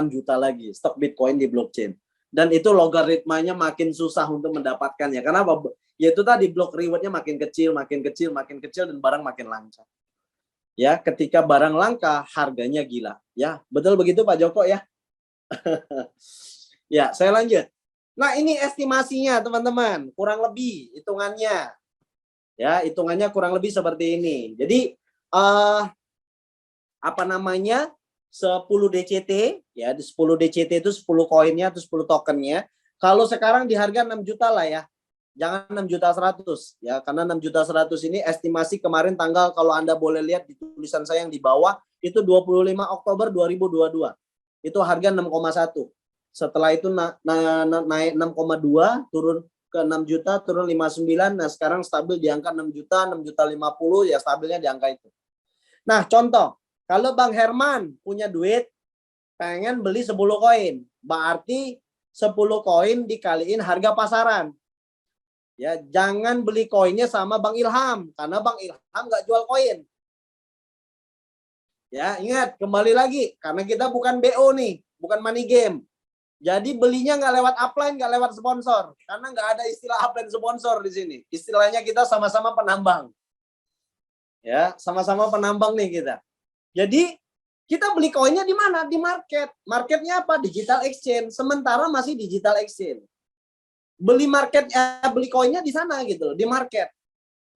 juta lagi stok Bitcoin di blockchain. Dan itu logaritmanya makin susah untuk mendapatkannya. Karena apa? Ya itu tadi block rewardnya makin kecil, makin kecil, makin kecil, dan barang makin langka. Ya, ketika barang langka, harganya gila. Ya, betul begitu Pak Joko ya? Ya, saya lanjut. Nah, ini estimasinya teman-teman. Kurang lebih hitungannya. Ya, hitungannya kurang lebih seperti ini. Jadi, apa namanya, 10 DCT ya, di 10 DCT itu 10 koinnya atau 10 tokennya. Kalau sekarang di harga 6 juta lah ya, jangan 6 juta 100 ya, karena 6 juta 100 ini estimasi kemarin tanggal, kalau Anda boleh lihat di tulisan saya yang di bawah, itu 25 Oktober 2022 itu harga 6,1. Setelah itu naik 6,2, turun ke 6 juta, turun 59. Nah sekarang stabil di angka 6 juta, 6 juta 50, ya stabilnya di angka itu. Nah, contoh, kalau Bang Herman punya duit, pengen beli 10 koin, berarti 10 koin dikaliin harga pasaran. Ya, jangan beli koinnya sama Bang Ilham, karena Bang Ilham nggak jual koin. Ya, ingat, kembali lagi, karena kita bukan BO nih, bukan money game. Jadi belinya nggak lewat upline, nggak lewat sponsor, karena nggak ada istilah upline sponsor di sini. Istilahnya kita sama-sama penambang. Ya, sama-sama penambang nih kita. Jadi kita beli koinnya di mana? Di market. Marketnya apa? Digital exchange. Sementara masih digital exchange. Beli koinnya di sana gitu, di market.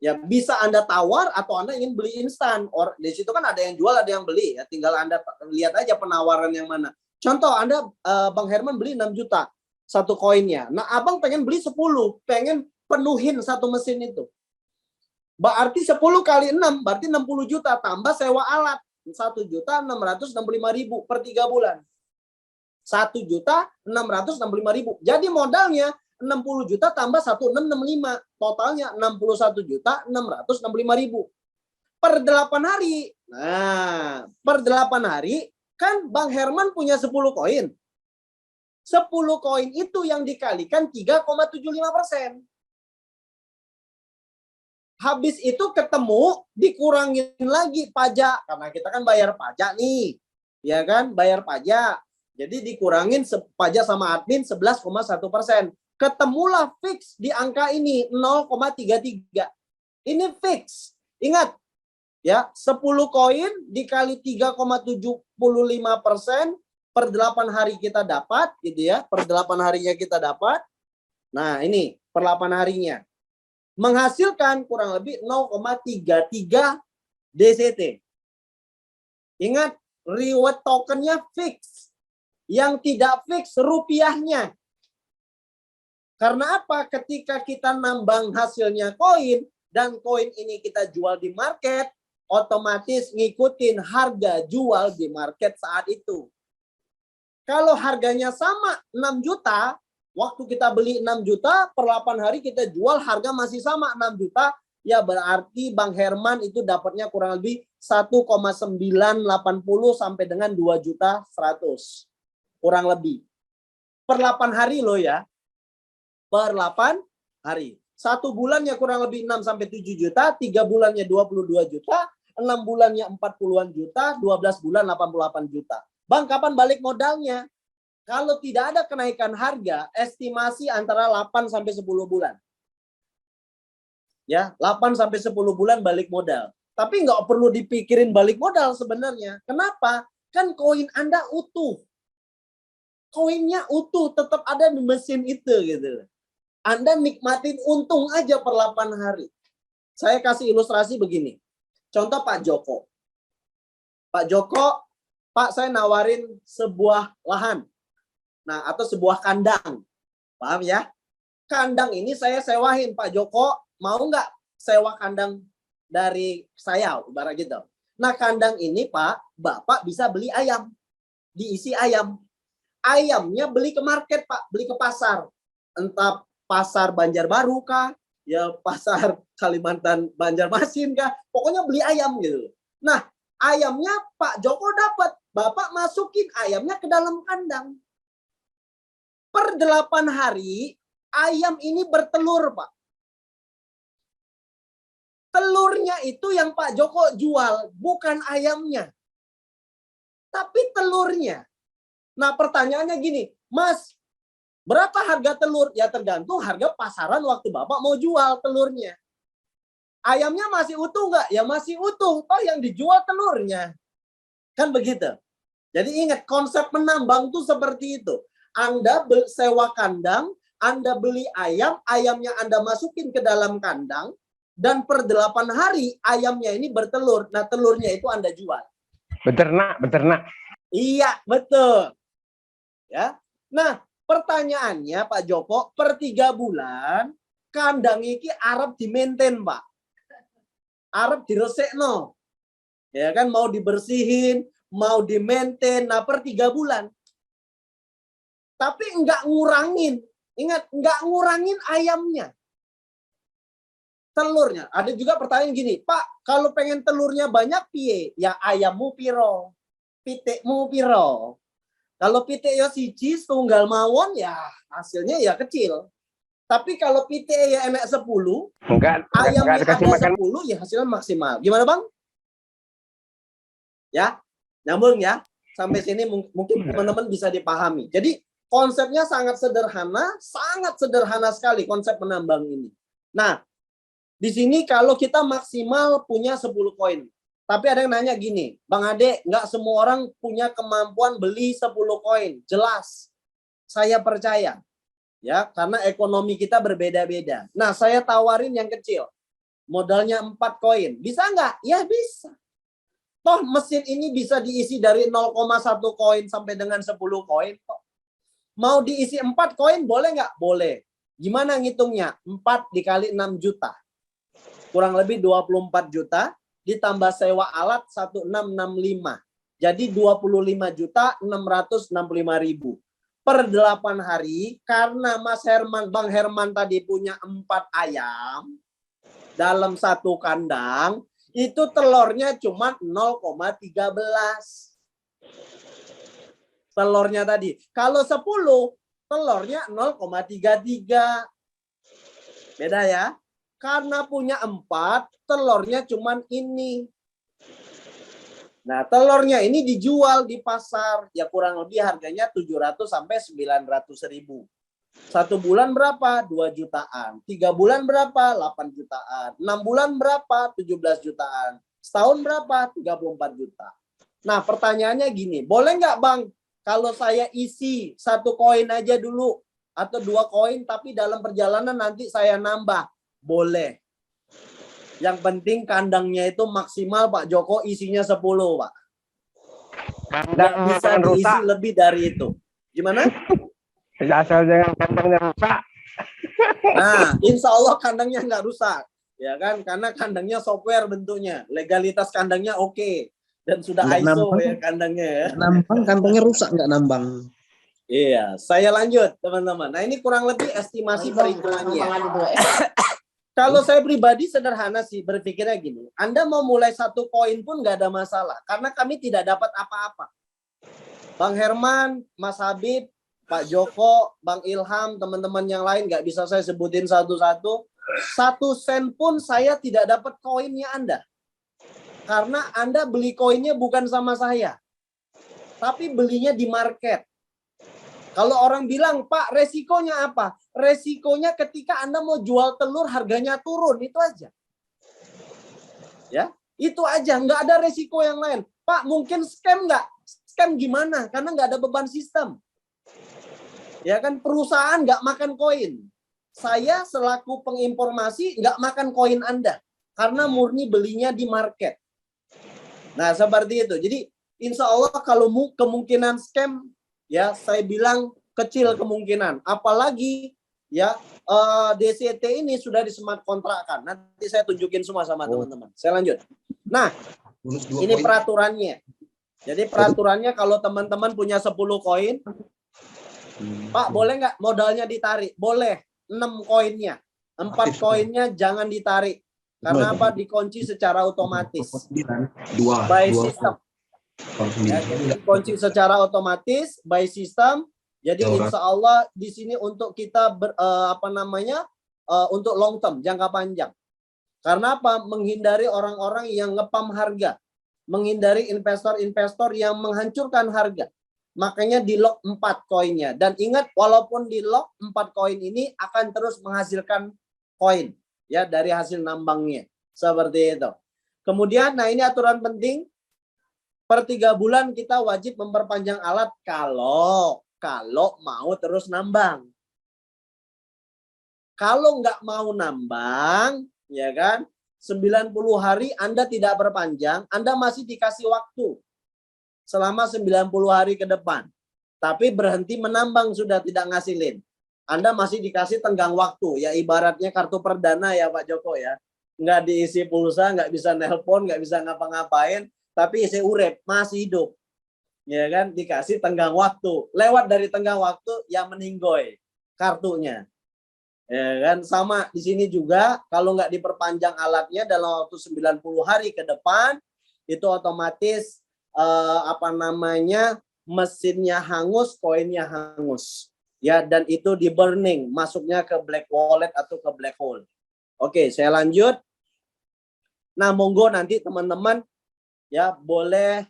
Ya bisa Anda tawar atau Anda ingin beli instan. Di situ kan ada yang jual, ada yang beli. Ya tinggal Anda lihat aja penawaran yang mana. Contoh Anda Bang Herman beli 6 juta satu koinnya. Nah, Abang pengen beli 10, pengen penuhin satu mesin itu. Berarti 10 kali 6, berarti 60 juta tambah sewa alat. 1.665.000 per 3 bulan. 1.665.000. Jadi modalnya 60 juta tambah 1.665. Totalnya 61.665.000. Per 8 hari. Nah, per 8 hari kan Bang Herman punya 10 koin. 10 koin itu yang dikalikan 3,75%. Habis itu ketemu dikurangin lagi pajak, karena kita kan bayar pajak nih, ya kan, bayar pajak. Jadi dikurangin pajak sama admin 11,1%. Ketemulah fix di angka ini 0,33. Ini fix. Ingat ya, 10 koin dikali 3,75% per 8 hari kita dapat gitu ya, per 8 harinya kita dapat. Nah, ini per 8 harinya menghasilkan kurang lebih 0,33 DCT. Ingat, reward tokennya fix. Yang tidak fix rupiahnya. Karena apa? Ketika kita nambang hasilnya koin, dan koin ini kita jual di market, otomatis ngikutin harga jual di market saat itu. Kalau harganya sama 6 juta, Waktu kita beli 6 juta, per 8 hari kita jual harga masih sama 6 juta, ya berarti Bang Herman itu dapatnya kurang lebih 1,980 sampai dengan 2 juta 100. Kurang lebih. Per 8 hari loh ya. Per 8 hari. 1 bulannya kurang lebih 6 sampai 7 juta, 3 bulannya 22 juta, 6 bulannya 40-an juta, 12 bulan 88 juta. Bang, kapan balik modalnya? Kalau tidak ada kenaikan harga, estimasi antara 8 sampai 10 bulan. Ya, 8 sampai 10 bulan balik modal. Tapi nggak perlu dipikirin balik modal sebenarnya. Kenapa? Kan koin Anda utuh. Koinnya utuh, tetap ada di mesin itu gitu. Anda nikmatin untung aja per 8 hari. Saya kasih ilustrasi begini. Contoh Pak Joko. Pak Joko, Pak saya nawarin sebuah lahan. Nah, atau sebuah kandang. Paham ya? Kandang ini saya sewahin, Pak Joko. Mau nggak sewa kandang dari saya, ibarat gitu. Nah, kandang ini, Pak, Bapak bisa beli ayam. Diisi ayam. Ayamnya beli ke market, Pak. Beli ke pasar. Entah pasar Banjarbaru kah? Ya, pasar Kalimantan Banjarmasin kah? Pokoknya beli ayam gitu. Nah, ayamnya Pak Joko dapat. Bapak masukin ayamnya ke dalam kandang. Per 8 hari, ayam ini bertelur, Pak. Telurnya itu yang Pak Joko jual, bukan ayamnya. Tapi telurnya. Nah, pertanyaannya gini, Mas, berapa harga telur? Ya tergantung harga pasaran waktu Bapak mau jual telurnya. Ayamnya masih utuh nggak? Ya masih utuh. Toh yang dijual telurnya. Kan begitu. Jadi ingat, konsep menambang tuh seperti itu. Anda sewa kandang, Anda beli ayam, ayamnya Anda masukin ke dalam kandang, dan per 8 hari ayamnya ini bertelur. Nah, telurnya itu Anda jual. Beternak, beternak. Iya, betul. Ya. Nah, pertanyaannya Pak Joko, per 3 bulan, kandang ini arep di-maintain, Pak. Arep diresekno. Ya kan, mau dibersihin, mau di-maintain, nah per 3 bulan. Tapi enggak ngurangin. Ingat, enggak ngurangin ayamnya. Telurnya. Ada juga pertanyaan gini, Pak, kalau pengen telurnya banyak, piye? Ya ayammu piro, pitikmu piro. Kalau pitik ya siji, tunggal mawon, ya hasilnya ya kecil. Tapi kalau pitik ya enak 10, ayamnya ada makan. 10, ya hasilnya maksimal. Gimana Bang? Ya, nyambung ya. Sampai sini mungkin teman-teman bisa dipahami. Jadi konsepnya sangat sederhana sekali konsep menambang ini. Nah, di sini kalau kita maksimal punya 10 koin. Tapi ada yang nanya gini, Bang Ade, nggak semua orang punya kemampuan beli 10 koin. Jelas, saya percaya. Ya, karena ekonomi kita berbeda-beda. Nah, saya tawarin yang kecil. Modalnya 4 koin. Bisa nggak? Ya bisa. Toh mesin ini bisa diisi dari 0,1 koin sampai dengan 10 koin. Mau diisi 4 koin boleh nggak? Boleh. Gimana ngitungnya? 4 dikali 6 juta. Kurang lebih 24 juta. Ditambah sewa alat 1665. Jadi 25.665.000. Per 8 hari, karena Bang Herman tadi punya 4 ayam dalam satu kandang, itu telurnya cuma 0,13. Telurnya tadi. Kalau 10, telurnya 0,33. Beda ya. Karena punya 4, telurnya cuma ini. Nah, telurnya ini dijual di pasar. Ya kurang lebih harganya 700 sampai 900 ribu. 1 bulan berapa? 2 jutaan. 3 bulan berapa? 8 jutaan. 6 bulan berapa? 17 jutaan. Setahun berapa? 34 juta. Nah, pertanyaannya gini. Boleh nggak Bang? Kalau saya isi 1 koin aja dulu. Atau 2 koin, tapi dalam perjalanan nanti saya nambah. Boleh. Yang penting kandangnya itu maksimal Pak Joko isinya 10, Pak. Nggak bisa diisi rusak lebih dari itu. Gimana? Asal jangan kandangnya rusak. Nah, insya Allah kandangnya nggak rusak. Ya kan? Karena kandangnya software bentuknya. Legalitas kandangnya oke. Dan sudah nggak ISO nambang, ya kandangnya ya. Nambang kandangnya rusak nggak nambang? Iya, saya lanjut teman-teman. Nah ini kurang lebih estimasi perhitungannya. Kalau saya pribadi sederhana sih berpikirnya gini. Anda mau mulai satu koin pun nggak ada masalah. Karena kami tidak dapat apa-apa. Bang Herman, Mas Habib, Pak Joko, Bang Ilham, teman-teman yang lain nggak bisa saya sebutin satu-satu. 1 sen pun saya tidak dapat koinnya Anda. Karena Anda beli koinnya bukan sama saya. Tapi belinya di market. Kalau orang bilang, Pak, resikonya apa? Resikonya ketika Anda mau jual telur, harganya turun. Itu aja. Ya, itu aja. Nggak ada resiko yang lain. Pak, mungkin scam nggak? Scam gimana? Karena nggak ada beban sistem. Ya kan, perusahaan nggak makan koin. Saya selaku penginformasi nggak makan koin Anda. Karena murni belinya di market. Nah, seperti itu. Jadi, insya Allah kalau kemungkinan scam, ya saya bilang kecil kemungkinan. Apalagi ya DCT ini sudah di smart kontrakkan. Nanti saya tunjukin semua sama teman-teman. Saya lanjut. Nah, ini peraturannya. Jadi peraturannya kalau teman-teman punya 10 koin, Pak boleh nggak modalnya ditarik? Boleh. 6 koinnya. 4 koinnya jangan ditarik. Karena apa? Dikunci secara otomatis. By system. Ya, jadi dikunci secara otomatis by system. Jadi insya Allah di sini untuk kita untuk long term, jangka panjang. Karena apa? Menghindari orang-orang yang ngepam harga, menghindari investor-investor yang menghancurkan harga. Makanya di lock 4 koinnya. Dan ingat, walaupun di lock 4 koin ini akan terus menghasilkan koin ya dari hasil nambangnya. Seperti itu. Kemudian, nah ini aturan penting. Per 3 bulan kita wajib memperpanjang alat kalau mau terus nambang. Kalau nggak mau nambang, ya kan, 90 hari Anda tidak perpanjang, Anda masih dikasih waktu selama 90 hari ke depan. Tapi berhenti menambang sudah tidak ngasilin. Anda masih dikasih tenggang waktu, ya ibaratnya kartu perdana ya Pak Joko ya. Nggak diisi pulsa, nggak bisa nelpon, nggak bisa ngapa-ngapain, tapi isi urep, masih hidup. Ya kan, dikasih tenggang waktu. Lewat dari tenggang waktu, ya meninggoy kartunya. Ya kan, sama di sini juga, kalau nggak diperpanjang alatnya dalam waktu 90 hari ke depan, itu otomatis mesinnya hangus, koinnya hangus. Ya, dan itu di burning, masuknya ke black wallet atau ke black hole. Oke, saya lanjut. Nah, monggo nanti teman-teman ya boleh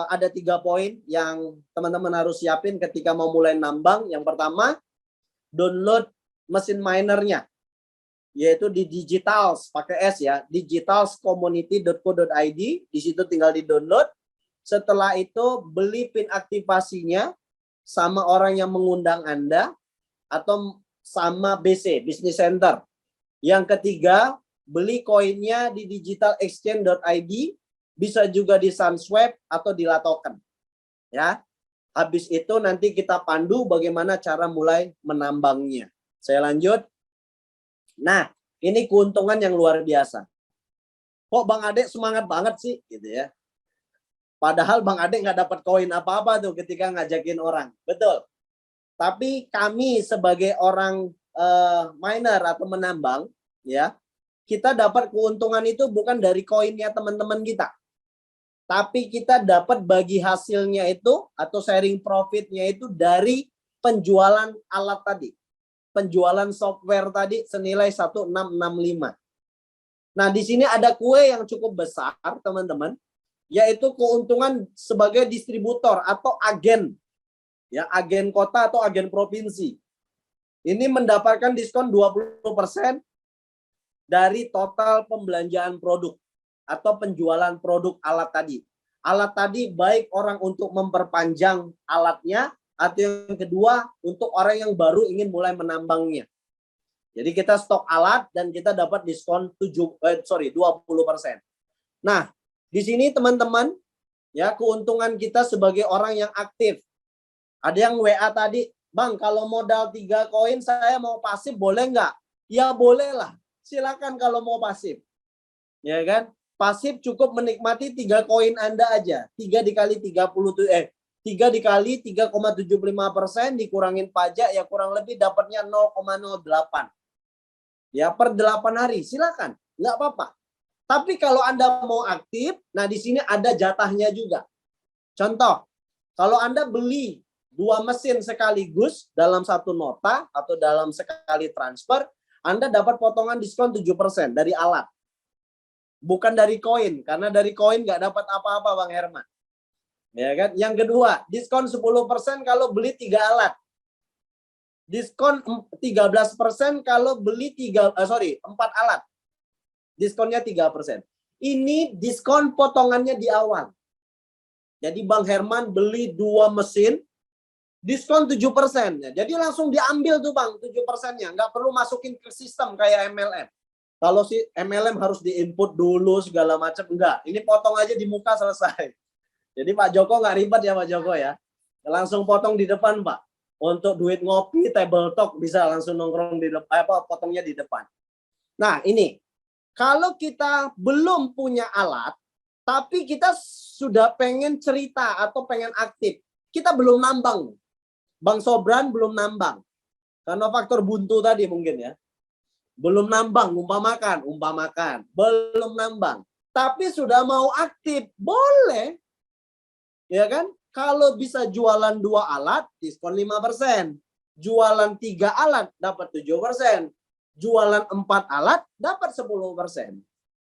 ada 3 poin yang teman-teman harus siapin ketika mau mulai nambang. Yang pertama, download mesin minernya, yaitu di Digitals, pakai S ya, digitalscommunity.co.id. Di situ tinggal di-download. Setelah itu beli pin aktivasinya sama orang yang mengundang Anda atau sama BC, Business Center. Yang ketiga, beli koinnya di digitalexchange.id. Bisa juga di Sunswap atau di Latoken. Ya. Habis itu nanti kita pandu bagaimana cara mulai menambangnya. Saya lanjut. Nah, ini keuntungan yang luar biasa. Kok Bang Ade semangat banget sih gitu ya. Padahal Bang Ade nggak dapat koin apa-apa tuh ketika ngajakin orang. Betul. Tapi kami sebagai orang miner atau menambang ya, kita dapat keuntungan itu bukan dari koinnya teman-teman kita. Tapi kita dapat bagi hasilnya itu atau sharing profitnya itu dari penjualan alat tadi. Penjualan software tadi senilai 1665. Nah, di sini ada kue yang cukup besar, teman-teman, yaitu keuntungan sebagai distributor atau agen. Ya, agen kota atau agen provinsi. Ini mendapatkan diskon 20% dari total pembelanjaan produk atau penjualan produk alat tadi. Alat tadi baik orang untuk memperpanjang alatnya atau yang kedua untuk orang yang baru ingin mulai menambangnya. Jadi kita stok alat dan kita dapat diskon 20%. Nah, di sini teman-teman ya keuntungan kita sebagai orang yang aktif. Ada yang WA tadi, Bang, kalau modal 3 koin saya mau pasif boleh nggak? Ya boleh lah. Silakan kalau mau pasif. Ya kan? Pasif cukup menikmati 3 koin Anda aja. 3 dikali 30 3 dikali 3,75% dikurangin pajak ya kurang lebih dapatnya 0,08. Ya per 8 hari silakan, nggak apa-apa. Tapi kalau Anda mau aktif, nah di sini ada jatahnya juga. Contoh, kalau Anda beli 2 mesin sekaligus dalam satu nota atau dalam sekali transfer, Anda dapat potongan diskon 7% dari alat. Bukan dari koin, karena dari koin nggak dapat apa-apa Bang Herman. Ya kan? Yang kedua, diskon 10% kalau beli 3 alat. Diskon 13% kalau beli 4 alat. Diskonnya 3%. Ini diskon potongannya di awal. Jadi Bang Herman beli 2 mesin, diskon 7%. Jadi langsung diambil tuh Bang, 7%-nya. Nggak perlu masukin ke sistem kayak MLM. Kalau si MLM harus diinput dulu segala macam. Enggak, ini potong aja di muka selesai. Jadi Pak Joko nggak ribet ya Pak Joko ya. Langsung potong di depan Pak. Untuk duit ngopi, table talk bisa langsung nongkrong di depan, potongnya di depan. Nah ini, kalau kita belum punya alat, tapi kita sudah pengen cerita atau pengen aktif, kita belum nambang. Bang Sobran belum nambang. Karena faktor buntu tadi mungkin ya. Belum nambang, umpamakan. Belum nambang. Tapi sudah mau aktif, boleh. Ya kan? Kalau bisa jualan 2 alat, diskon 5%. Jualan 3 alat, dapat 7%. Jualan 4 alat, dapat 10%.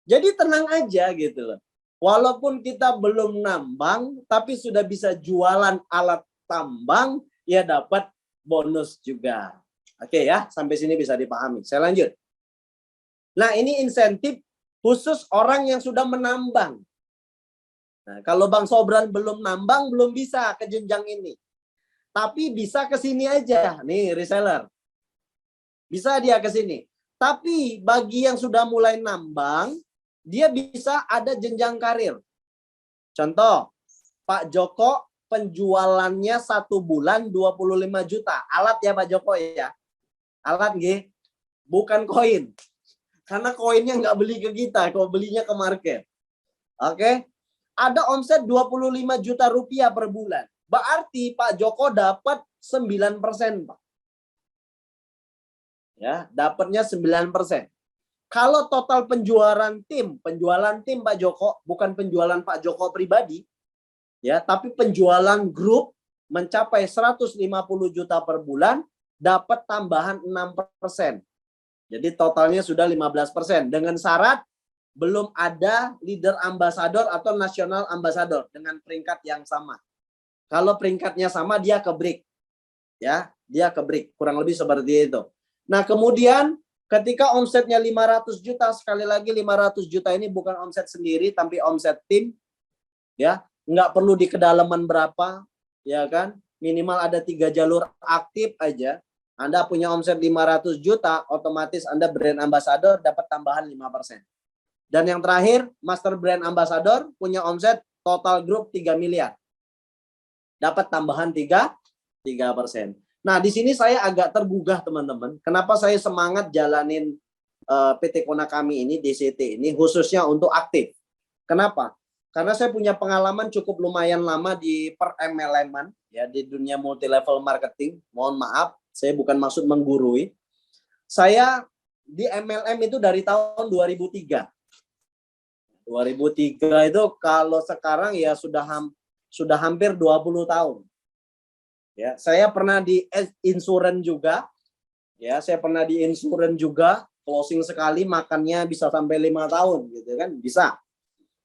Jadi tenang aja gitu loh. Walaupun kita belum nambang, tapi sudah bisa jualan alat tambang, ya dapat bonus juga. Oke ya, sampai sini bisa dipahami. Saya lanjut. Nah ini insentif khusus orang yang sudah menambang. Nah, kalau Bang Sobran belum nambang, belum bisa ke jenjang ini. Tapi bisa ke sini aja. Nih, reseller. Bisa dia ke sini. Tapi bagi yang sudah mulai nambang, dia bisa ada jenjang karir. Contoh, Pak Joko penjualannya 1 bulan 25 juta. Alat ya Pak Joko ya. Alat nggih. Bukan koin. Karena koinnya nggak beli ke kita, kalau belinya ke market. Oke. Ada omset 25 juta rupiah per bulan. Berarti Pak Joko dapat 9%, Pak. Ya, dapatnya 9%. Kalau total penjualan tim Pak Joko, bukan penjualan Pak Joko pribadi, ya, tapi penjualan grup mencapai 150 juta per bulan, dapat tambahan 6%. Jadi totalnya sudah 15%. Dengan syarat belum ada leader ambassador atau nasional ambassador dengan peringkat yang sama. Kalau peringkatnya sama, dia ke break. Ya, dia ke break. Kurang lebih seperti itu. Nah, kemudian ketika omsetnya 500 juta, sekali lagi 500 juta ini bukan omset sendiri, tapi omset tim. Ya, nggak perlu di kedalaman berapa, ya kan? Minimal ada 3 jalur aktif aja. Anda punya omset 500 juta, otomatis Anda brand ambassador dapat tambahan 5%. Dan yang terakhir, Master Brand Ambassador punya omset total grup 3 miliar. Dapat tambahan 3%. Nah, di sini saya agak tergugah teman-teman. Kenapa saya semangat jalanin PT Konakami ini, DCT ini, khususnya untuk aktif. Kenapa? Karena saya punya pengalaman cukup lumayan lama di per MLM-an, ya, di dunia multi level marketing. Mohon maaf, saya bukan maksud menggurui. Saya di MLM itu dari tahun 2003. 2003 itu kalau sekarang ya sudah hampir 20 tahun. Ya, saya pernah di insurance juga. Ya, saya pernah di insurance juga, closing sekali makannya bisa sampai 5 tahun gitu kan, bisa.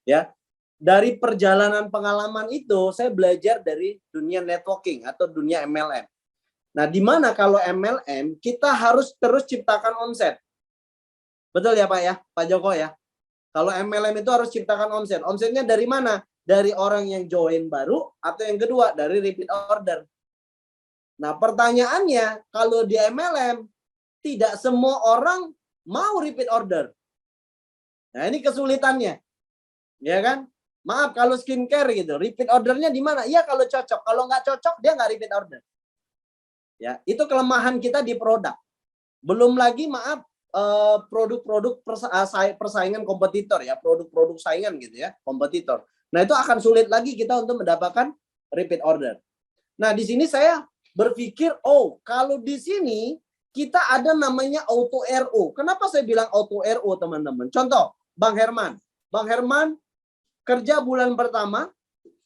Ya. Dari perjalanan pengalaman itu saya belajar dari dunia networking atau dunia MLM. Nah, di mana kalau MLM kita harus terus ciptakan omset. Betul ya Pak ya, Pak Joko ya? Kalau MLM itu harus ciptakan omset. Omsetnya dari mana? Dari orang yang join baru atau yang kedua dari repeat order. Nah, pertanyaannya kalau di MLM tidak semua orang mau repeat order. Nah, ini kesulitannya. Ya kan? Maaf kalau skincare gitu, repeat ordernya di mana? Iya kalau cocok. Kalau nggak cocok dia nggak repeat order. Ya, itu kelemahan kita di produk. Belum lagi maaf produk-produk persaingan kompetitor ya, produk-produk saingan gitu ya, kompetitor. Nah, itu akan sulit lagi kita untuk mendapatkan repeat order. Nah, di sini saya berpikir, oh, kalau di sini kita ada namanya auto RO. Kenapa saya bilang auto RO, teman-teman? Contoh, Bang Herman. Bang Herman kerja bulan pertama,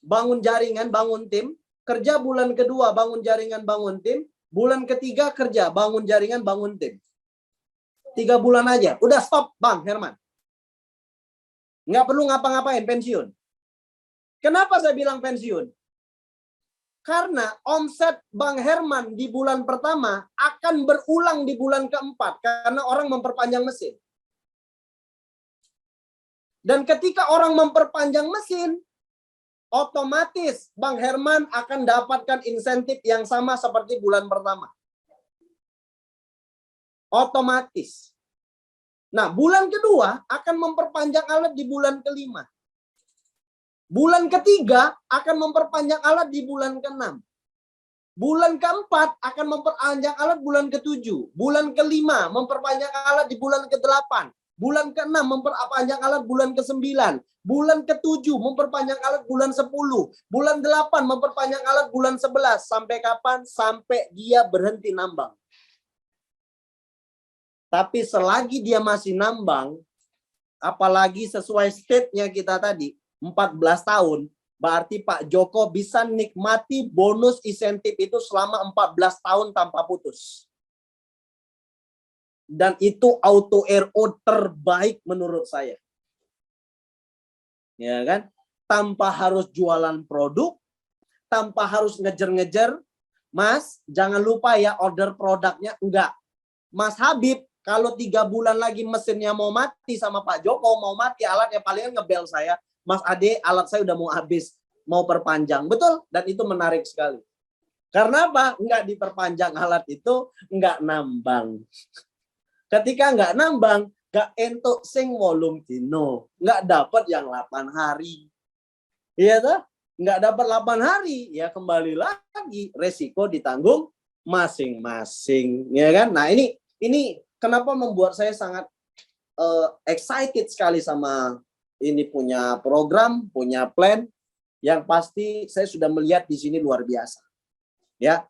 bangun jaringan, bangun tim. Kerja bulan kedua, bangun jaringan, bangun tim. Bulan ketiga kerja, bangun jaringan, bangun tim. 3 bulan aja. Udah stop, Bang Herman. Nggak perlu ngapa-ngapain, pensiun. Kenapa saya bilang pensiun? Karena omset Bang Herman di bulan pertama akan berulang di bulan keempat. Karena orang memperpanjang mesin. Dan ketika orang memperpanjang mesin, otomatis Bang Herman akan dapatkan insentif yang sama seperti bulan pertama. Otomatis. Nah, bulan kedua akan memperpanjang alat di bulan kelima. Bulan ketiga akan memperpanjang alat di bulan ke-6. Bulan keempat akan memperpanjang alat bulan ke-7. Bulan kelima memperpanjang alat di bulan ke-8. Bulan ke-6 memperpanjang alat bulan ke-9. Bulan ke-7 memperpanjang alat bulan 10. Bulan 8 memperpanjang alat bulan 11. Sampai kapan? Sampai dia berhenti nambang. Tapi selagi dia masih nambang, apalagi sesuai state-nya kita tadi, 14 tahun, berarti Pak Joko bisa nikmati bonus insentif itu selama 14 tahun tanpa putus. Dan itu auto RO terbaik menurut saya. Ya kan? Tanpa harus jualan produk, tanpa harus ngejar-ngejar. Mas, jangan lupa ya order produknya. Enggak. Mas Habib, kalau 3 bulan lagi mesinnya mau mati sama Pak Joko, mau mati alatnya, palingan ngebel saya. Mas Ade, alat saya udah mau habis, mau perpanjang. Betul? Dan itu menarik sekali. Karena apa? Enggak diperpanjang alat itu, enggak nambang. Ketika enggak nambang, enggak entuk sing 8 dino. Enggak dapat yang 8 hari. Iya toh? Enggak dapat 8 hari, ya kembali lagi resiko ditanggung masing-masing, ya kan? Nah, ini kenapa membuat saya sangat excited sekali sama ini punya program, punya plan yang pasti saya sudah melihat di sini luar biasa. Ya,